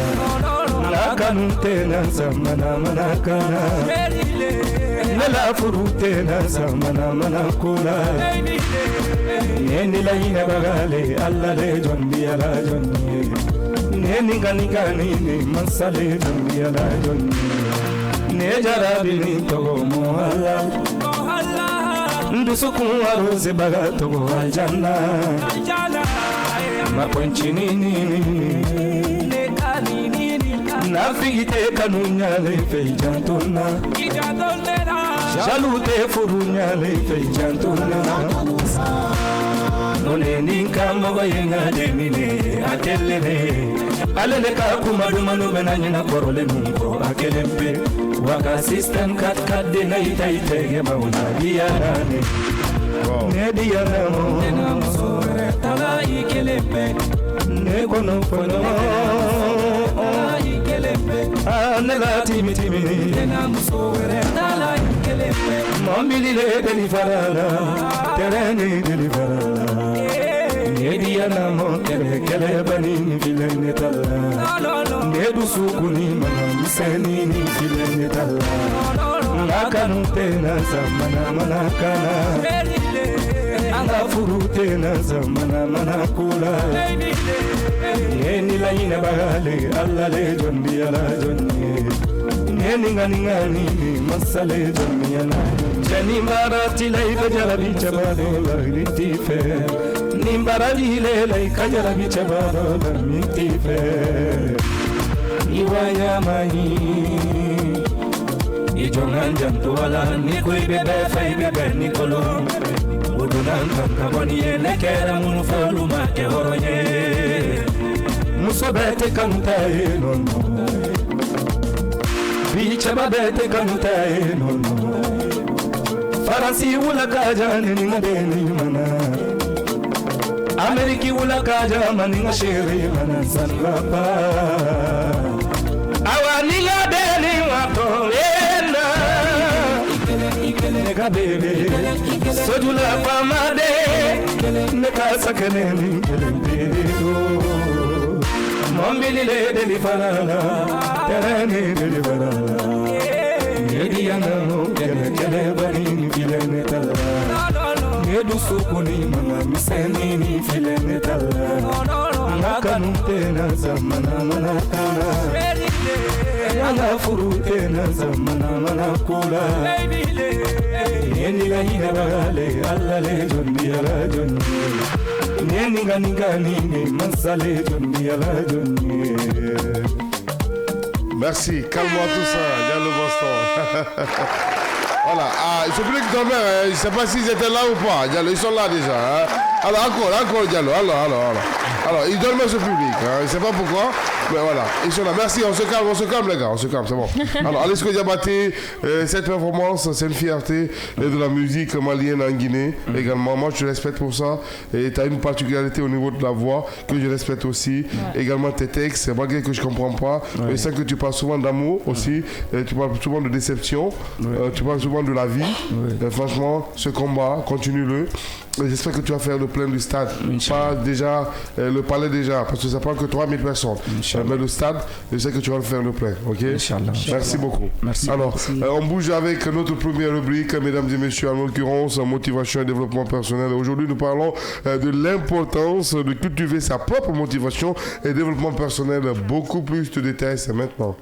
la kanute na zamana mana kana ne la furute na zamana mana kula ne ni la ina bagale alla le jondi ala jondi ne ni gani gani ni masale jondi ala jondi ne jarabi ni togo mo ala ndusukun arose baga togo aljana maponchini ne kanini nafigite kanunya le feijantona jalute furunya le feijantona none ninka mabayenga demine atelene alele ka kumadu manu benanyina korole nunko akelempe waka system kat kat de na itaitege mauna diarane ne diaramo tala ikelempe ne kono kono anela timi timi na musore tala ikelempe mambili le deliverala tereni deliverala ne diaramo kele bani filene tala ne dusukuni mana miseni ni filene tala nakanute na zamana mana kana anga furute na zamana mana kula yeni la ina bagale alla le jondi ala jondi yeni ngani ngani masale jondi ala jani marati lai bajarabi chabale la ritife nimbarali le lai kajarabi chabale la ritife iwaya mai ijongan jantu ala ni koi bebe fai bebe ni kolo udunan kankaboni ele kera munu folu make horonye muso bete kantae nono bicha babete kantae nono faransi wula kaja nini ngadeni mana ameriki wula kaja mani ngashiri mana sanrapa awani ngadeni wato neka bebe sojula pamade neka sakaneni kelembero mombili le deliverala tereni deliverala yediana kele bani filene tala nedu sukuni mana miseni ni filene tala nakanute na zamana mana kana yana furute na zamana mana kula yeni la ina bagale alla le jondi ala jondi yeni gani gani ni masale jondi ala jondi. Merci, calme-moi tout ça, Diallo Boston. Voilà, il se plaît que ta mère, je ne sais pas s'ils étaient là ou pas, Diallo, ils sont là déjà. Hein. Alors encore Diallo, alors, ils donnent ce public, hein. Je ne sais pas pourquoi, mais voilà, ils sont là. Merci, on se calme les gars, on se calme, c'est bon. Alors, Alesko Diabaté, cette performance, c'est une fierté de la musique malienne en Guinée également. Moi, je te respecte pour ça. Et tu as une particularité au niveau de la voix que je respecte aussi. Ouais. Également tes textes, malgré que je ne comprends pas. Ouais. Je sens que tu parles souvent d'amour aussi. Tu parles souvent de déception. Ouais. Tu parles souvent de la vie. Ouais. Franchement, ce combat, continue-le. J'espère que tu vas faire le plein du stade. Pas déjà le palais déjà, parce que ça prend que 3000 personnes. Mais le stade, je sais que tu vas le faire le plein. Ok. Inch'Allah. Merci beaucoup. Merci. Alors, on bouge avec notre première rubrique, mesdames et messieurs, en l'occurrence, motivation et développement personnel. Aujourd'hui, nous parlons de l'importance de cultiver sa propre motivation et développement personnel. Beaucoup plus de détails, c'est maintenant.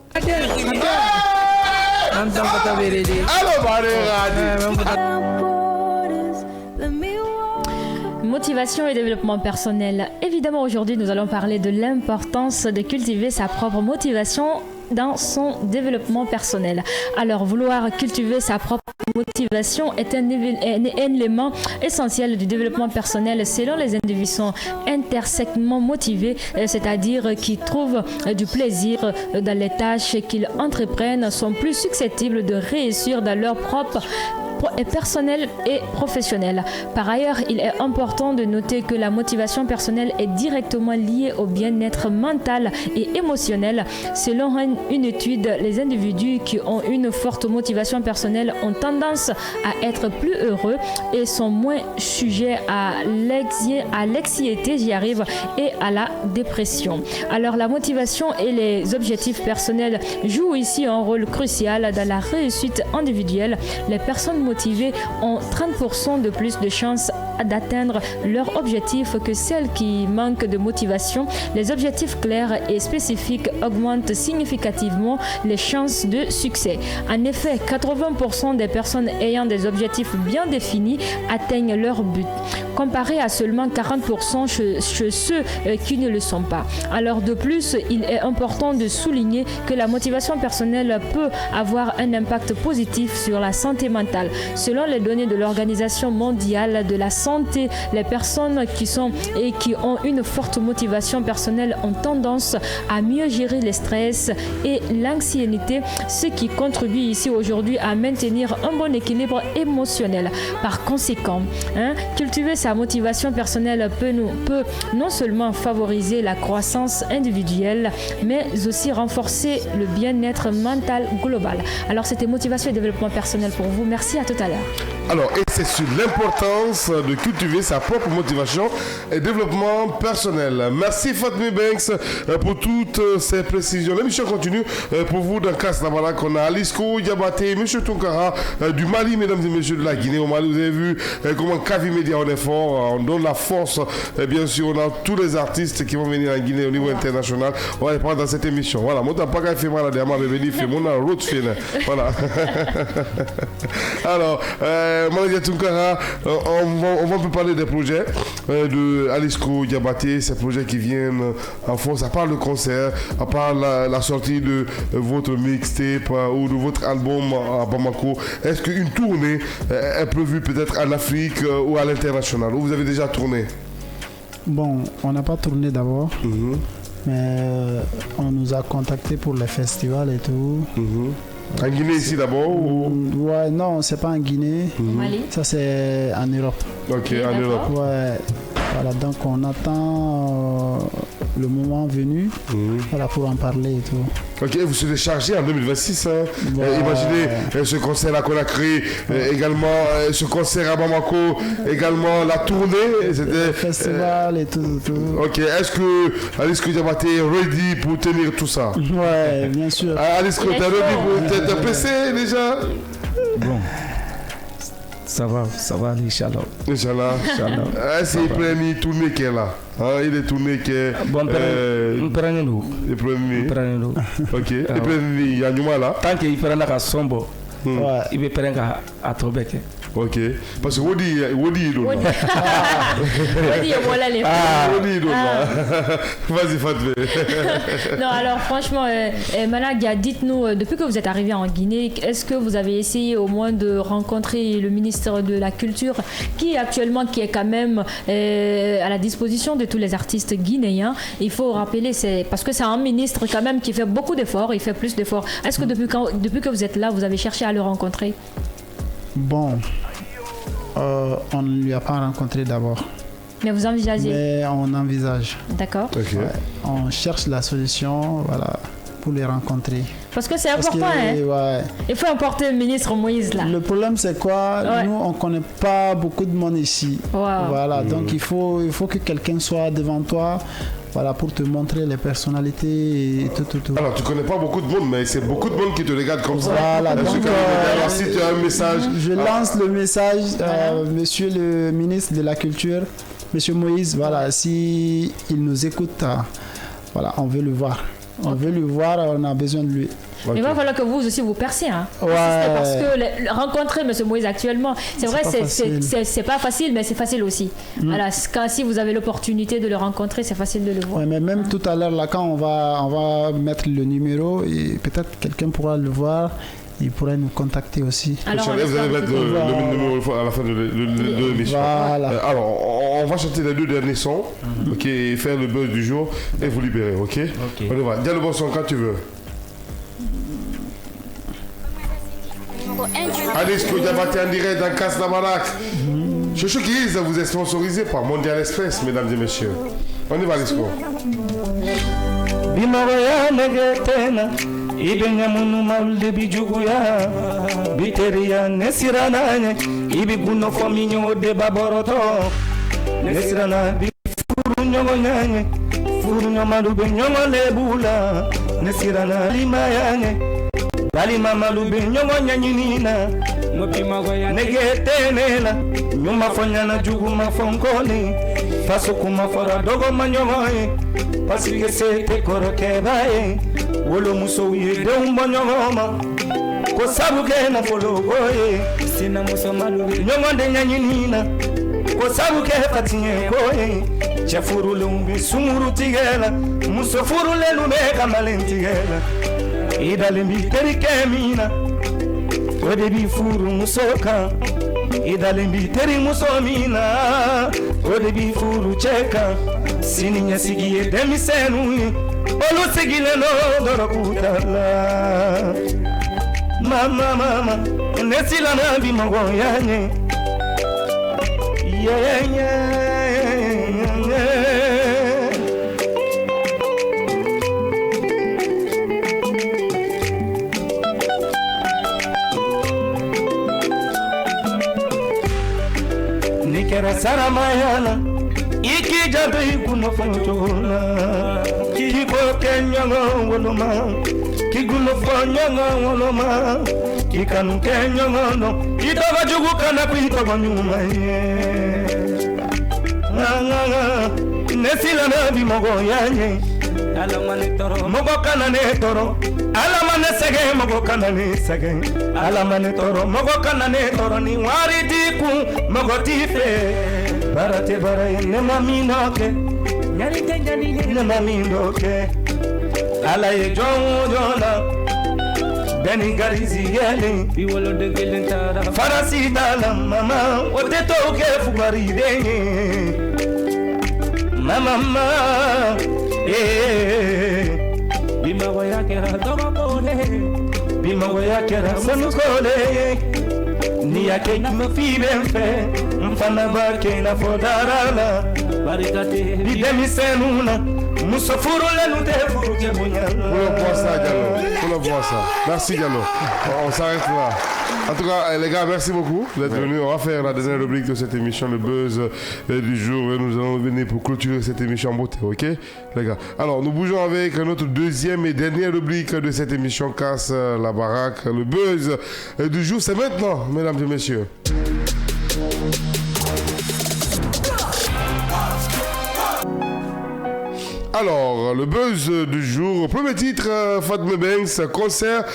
Motivation et développement personnel. Évidemment, aujourd'hui, nous allons parler de l'importance de cultiver sa propre motivation dans son développement personnel. Alors, vouloir cultiver sa propre motivation est un élément essentiel du développement personnel selon les individus sont intrinsèquement motivés, c'est-à-dire qui trouvent du plaisir dans les tâches qu'ils entreprennent, sont plus susceptibles de réussir dans leur propre personnel et professionnel. Par ailleurs, il est important de noter que la motivation personnelle est directement liée au bien-être mental et émotionnel. Selon une étude, les individus qui ont une forte motivation personnelle ont tendance à être plus heureux et sont moins sujets à l'anxiété, j'y arrive, et à la dépression. Alors la motivation et les objectifs personnels jouent ici un rôle crucial dans la réussite individuelle. Les personnes motivées ont 30% de plus de chances d'atteindre leurs objectifs que celles qui manquent de motivation. Les objectifs clairs et spécifiques augmentent significativement les chances de succès. En effet, 80% des personnes ayant des objectifs bien définis atteignent leur but, comparé à seulement 40% chez ceux qui ne le sont pas. Alors de plus, il est important de souligner que la motivation personnelle peut avoir un impact positif sur la santé mentale. Selon les données de l'Organisation mondiale de la santé, les personnes qui ont une forte motivation personnelle ont tendance à mieux gérer le stress et l'anxiété, ce qui contribue ici aujourd'hui à maintenir un bon équilibre émotionnel. Par conséquent, cultiver sa motivation personnelle peut non seulement favoriser la croissance individuelle, mais aussi renforcer le bien-être mental global. Alors c'était motivation et développement personnel pour vous. Merci, à tout à l'heure. Alors, et c'est sur l'importance de cultiver sa propre motivation et développement personnel. Merci Fatmi Banks pour toutes ces précisions. L'émission continue pour vous dans Casse Navala qu'on a Alisco Diabaté, M. Tunkara du Mali, mesdames et messieurs de la Guinée. Au Mali, vous avez vu comment Kavi Media on est fort, on donne la force. Et bien sûr, on a tous les artistes qui vont venir en Guinée au niveau international. On va les prendre dans cette émission. Voilà, moi, t'as pas qu'à faire mal à des amants, mais venir faire mon route fine. Voilà. Alors, Maladie Tunkara, on va un peu parler des projets de Alisco Diabaté, ces projets qui viennent en force, à part le concert, à part la sortie de votre mixtape ou de votre album à Bamako. Est-ce qu'une tournée est prévue peut-être en Afrique ou à l'international, où vous avez déjà tourné? Bon, on n'a pas tourné d'abord, mais on nous a contactés pour les festivals et tout. En Guinée ici d'abord ou... Ouais, non, c'est pas en Guinée. Mali. Ça c'est en Europe. Ok, en Europe. Ouais. Voilà, donc on attend le moment venu voilà, pour en parler et tout. Ok, vous serez chargé en 2026. Imaginez ce concert à Conakry, également ce concert à Bamako, également la tournée. Le festival et tout. Ok, est-ce que Alisco Diabaté est ready pour tenir tout ça? Ouais, bien sûr. Alisco, t'es ready? T'es pressé déjà? Bon. Ça va aller, Inch'Allah. Inch'Allah. C'est le premier tournée qui est là. Il est tourné qui est. Bon, le premier. Ok. Le premier, il y a un là. Tant qu'il fait un sombo, il va prendre à Tobek. Ok. Parce que Wodi est là. Vas-y, Fatvé. Non, alors franchement, Maladia, dites-nous, depuis que vous êtes arrivé en Guinée, est-ce que vous avez essayé au moins de rencontrer le ministre de la Culture qui est quand même à la disposition de tous les artistes guinéens? Il faut rappeler, parce que c'est un ministre quand même qui fait beaucoup d'efforts, il fait plus d'efforts. Est-ce que depuis que vous êtes là, vous avez cherché à le rencontrer? Bon, on ne lui a pas rencontré d'abord. Mais vous envisagez? Mais on envisage. D'accord. Okay. Ouais, on cherche la solution, voilà, pour les rencontrer. Parce que c'est important, Il faut importer le ministre Moïse là. Le problème c'est quoi? Nous, on ne connaît pas beaucoup de monde ici. Voilà, donc il faut que quelqu'un soit devant toi. Voilà, pour te montrer les personnalités et tout. Alors, tu connais pas beaucoup de monde, mais c'est beaucoup de monde qui te regarde comme ça. Voilà, donc, alors, si tu as un message... Je lance le message, monsieur le ministre de la Culture, monsieur Moïse, voilà, si il nous écoute, voilà, on veut le voir. On veut le voir, on a besoin de lui. Okay. Il va falloir que vous aussi vous perciez. Parce que rencontrer M. Moïse actuellement, c'est vrai, c'est pas facile, mais c'est facile aussi. Voilà, si vous avez l'opportunité de le rencontrer, c'est facile de le voir. Ouais, mais même tout à l'heure, là, quand on va mettre le numéro, et peut-être quelqu'un pourra le voir. Il pourrait nous contacter aussi. Alors, vous allez mettre le numéro à la fin de l'émission. Voilà. Alors, on va chanter les 2 derniers sons, ok, et faire le buzz du jour et vous libérer, ok? On y va. Dis le bon son quand tu veux. Alisco Diabaté en direct dans Casse la Baraque. Chouchou Kiz, vous êtes sponsorisé par Mondial Express, mesdames et messieurs. On y va, Alisco. Bimawaya negetena ibenya munu malde bijuguya biteria nesirananye ibi guno fominyo de baboroto nesirana bi furu nyongo nyanye furu nyamalube nyongo lebula nesirana lima yanye bali mamalube nyongo nyanyinina mopimawaya negetenela nyuma fonyana jugu mafonkoni faso kuma fora dogo manyongoe Pasike se te koroke bae Wolo muso ye de umbonyoma Ko sabuke na folo goye Sina muso malubi Nyongonde nyanyinina Ko sabuke patinye goye Chefuru lumbi sumuru tigela Muso furu lelume kamalen tigela Ida lembi terike mina Ode bi furu musoka Ida lembi teri muso mina Ode bi furu cheka Sini nyasigie demisenu Olu sigile no dorokutala Mama Nesila na bimango yanye Yeah Nikera sara mayana Iki jabe ikuno fonjola Kiko kenyongo woloma Kiguno fonyogo woloma Kikanu kenyongo no Itoga jugu kana kuitoga nyuma Nesila na bimogo yanye Alamane toro Mogo kana ne toro Alamane sege mogo kana ne sege Alamane toro Mogo kana ne toro Ni wari diku Mogo tife Barate bara ne maminoke Nyari tenjani ne maminoke Ala ye jona Beni garizi yele Biwolo de gelentara Farasi dala mama Ote toke fugari denye Mama Bima waya kera dogo kone Bima waya kera sanu kone Ni yake kima fibe mfe Mfana bake na fodarala Barikate Bidemi senuna Musofuru lenu te furu ke munyala On le voit ça Diallo. On le voit ça. Merci Diallo. On s'arrête là. En tout cas, les gars, merci beaucoup d'être venus. On va faire la dernière rubrique de cette émission, le buzz du jour. Et nous allons venir pour clôturer cette émission en beauté, ok les gars? Alors, nous bougeons avec notre deuxième et dernière rubrique de cette émission Casse la Baraque. Le buzz du jour, c'est maintenant, mesdames et messieurs. Alors, le buzz du jour, premier titre, Fatma Banks, concert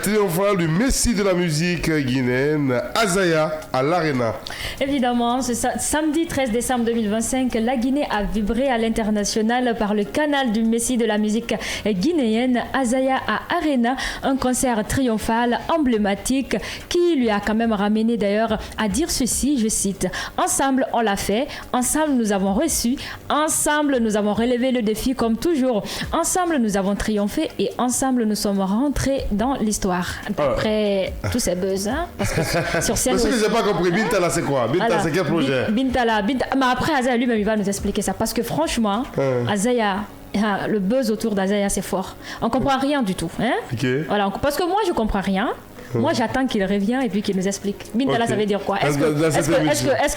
triomphal du Messie de la musique guinéenne, Azaya, à l'Arena. Évidemment, ce samedi 13 décembre 2025, la Guinée a vibré à l'international par le canal du Messie de la musique guinéenne, Azaya à Arena, un concert triomphal emblématique qui lui a quand même ramené d'ailleurs à dire ceci, je cite, « Ensemble, on l'a fait, ensemble, nous avons reçu, ensemble, nous avons relevé le défi comme toujours. Ensemble, nous avons triomphé et ensemble, nous sommes rentrés dans l'histoire. » Après tous ces buzz, hein, parce que sur scène... Parce que je n'ai pas compris, Bintala c'est quoi? Bintala c'est quel projet? Bintala, mais après Azaya lui-même il va nous expliquer ça, parce que franchement, Azaya... le buzz autour d'Azaya c'est fort. On comprend rien du tout. Hein? Okay. Voilà, parce que moi je comprends rien. Moi j'attends qu'il revienne et puis qu'il nous explique. Bintala ça veut dire quoi? Est-ce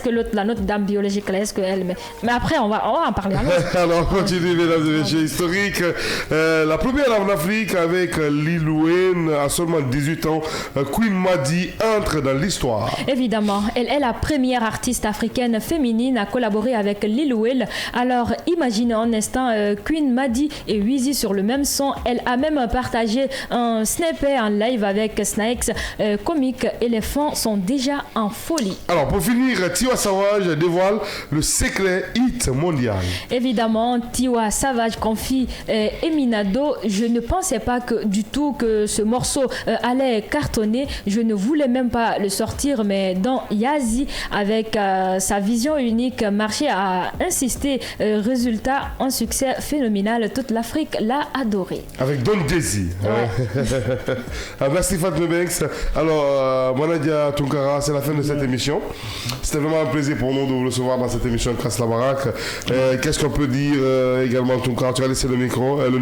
que l'autre, la note dame biologique là, est-ce qu'elle... Mais après on va en parler. Alors on continue mesdames et messieurs, historique. La première en Afrique avec Lil Wayne à seulement 18 ans. Queen Madi entre dans l'histoire. Évidemment, elle est la première artiste africaine féminine à collaborer avec Lil Wayne. Alors imaginez un instant Queen Madi et Wheezy sur le même son. Elle a même partagé un snippet en live avec Snakes, comique, et les fans sont déjà en folie. Alors pour finir, Tiwa Savage dévoile le secret hit mondial. Évidemment, Tiwa Savage confie Eminado, je ne pensais pas du tout que ce morceau allait cartonner, je ne voulais même pas le sortir, mais dans Yazi, avec sa vision unique, Marché a insisté, résultat, un succès phénoménal, toute l'Afrique l'a adoré. Avec Don Daisy. Ouais. Merci Fatma Banks. Alors, Manadia Tunkara, c'est la fin de cette émission. C'était vraiment un plaisir pour nous de vous recevoir dans cette émission de Casse la Baraque. Qu'est-ce qu'on peut dire également, Tunkara? Tu vas laisser le numéro le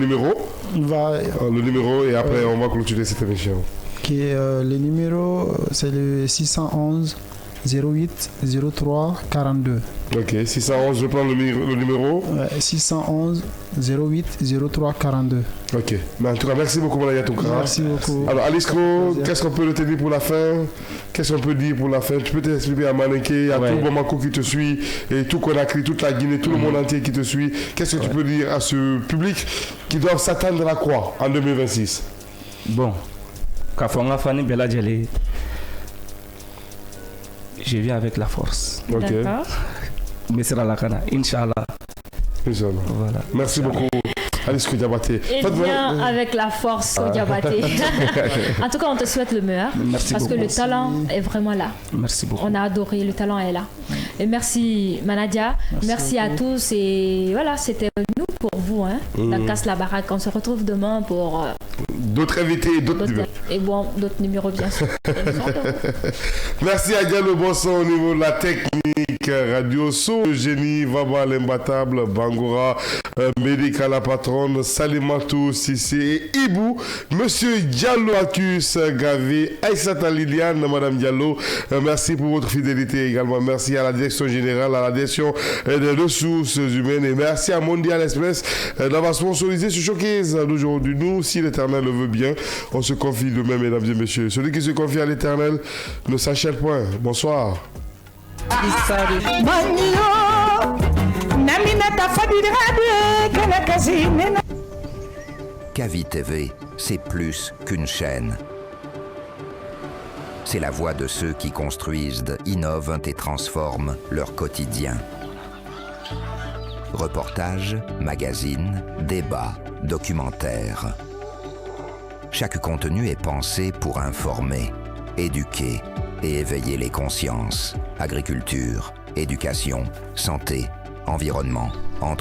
numéro, et après on va clôturer cette émission. Le numéro, c'est le 611 08 03 42. Ok, 611, je prends le numéro. 611 08 03 42. Ok, mais en tout cas, merci beaucoup, Manadia Tunkara. Merci beaucoup. Alors, Alisco, qu'est-ce qu'on peut retenir pour la fin? Qu'est-ce qu'on peut dire pour la fin? Tu peux t'exprimer à Malinké, à tout Bamako qui te suit, et tout Conakry, toute la Guinée, tout le monde entier qui te suit. Qu'est-ce que tu peux dire à ce public qui doivent s'attendre à quoi en 2026? Bon, Kafonga Fani Bella Djeli, je viens avec la force. Ok. D'accord. Mais c'est la Kana, Inch'Allah. Inch'Allah. Voilà. Merci beaucoup. Alisco Diabaté. Et bien avec la force au Diabaté. En tout cas, on te souhaite le meilleur. Merci parce beaucoup. que le talent est vraiment là. Merci beaucoup. On a adoré, le talent est là. Et merci Manadia. Merci à tous. Et voilà, c'était nous pour vous. La Casse la Baraque. On se retrouve demain pour d'autres invités et d'autres numéros. Et bon, d'autres numéros, bien sûr. Merci à Diallo Bosson au niveau de la technique radio. So Génie, Vaba l'imbattable, Bangora, Médica la patronne, Salimatou, Sissé et Ibou, Monsieur Diallo Acus, Gavé, Aïssata Liliane, Madame Diallo. Merci pour votre fidélité également. Merci à la direction générale, à la direction des ressources humaines, et merci à Mondial Express d'avoir sponsorisé ce showcase d'aujourd'hui. Nous, si l'Éternel le veut bien, on se confie demain, mesdames et messieurs. Celui qui se confie à l'Éternel ne s'achète point. Bonsoir. Kavi TV, c'est plus qu'une chaîne. C'est la voix de ceux qui construisent, innovent et transforment leur quotidien. Reportages, magazines, débats, documentaires. Chaque contenu est pensé pour informer, éduquer et éveiller les consciences. Agriculture, éducation, santé, environnement, entreprise.